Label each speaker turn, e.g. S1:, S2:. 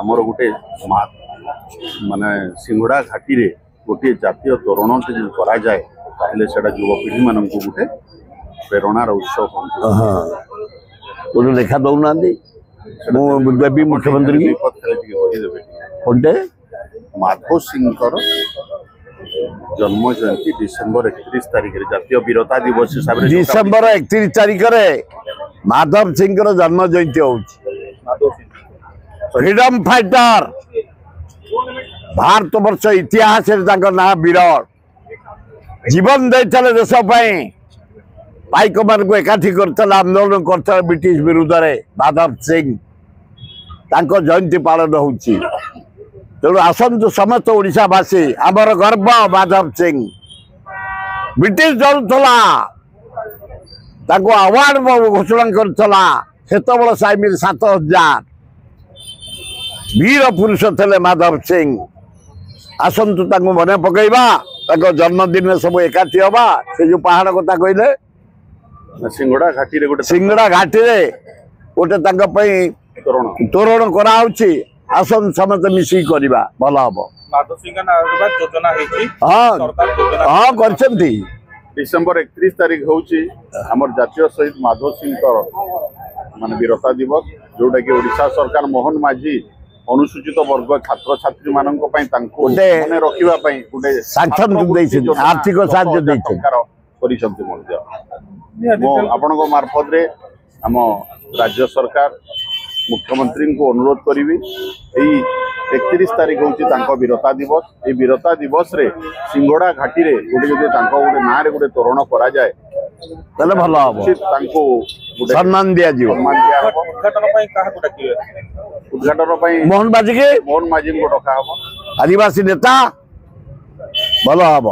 S1: आमर गोटे माने सिंगड़ा घाटी रे गोटे जातीय तोरण करा जाए ताहले सेटा युवपीढ़ी मान गोटे प्रेरणार उत्सव
S2: गोटे लेखा दौना देवी मुख्यमंत्री की
S1: माधव सिंह जन्म जयंती डिसेम्बर 31 तारिख जातीय वीरता दिवस हिसाब से
S2: डिसेम्बर 31 तारिख माधव सिंह जन्म जयंती हो फ्रीडम फाइटर भारत वर्ष इतिहास ना वीर जीवन देते देश पाइक मान को एकाठी कर आंदोलन कर ब्रिटिश विरुद्ध माधव सिंह जयंती पालन हो तेणु आसतु समस्त ओडावासी आमर गर्व माधव सिंह ब्रिटिश डरुला अवार्ड घोषणा कर साइमिल 7000 वीर पुरुष थे माधव सिंह आसतु मन पकईवा जन्मदिन सब एकाठी हवा से जो पहाड़ कथा कहले
S1: सिंगड़ा घाटी रे
S2: गोटे तोरण कराऊँ आसन समस्त मिसिक करवा भल हम हाँ कर
S1: डिसेम्बर 31 तारिख हूँ आम जातीय शहीद माधव सिंह मान वीरता दिवस जोटा कि ओडिशा सरकार मोहन माझी अनुसूचित वर्ग छात्र छात्री मान रखा
S2: आर्थिक
S1: आपण मार्फत आम राज्य सरकार मुख्यमंत्री को अनुरोध करी 31 तारिख हूँ वीरता दिवस ये वीरता दिवस रे सिंगड़ा घाटी रे गोटे गोटे ना रे गोटे तोरण करा जाए
S2: भल सम्मान दि
S1: उद्घाटन
S2: मोहन माझी
S1: को डका हम
S2: आदिवासी नेता भल हम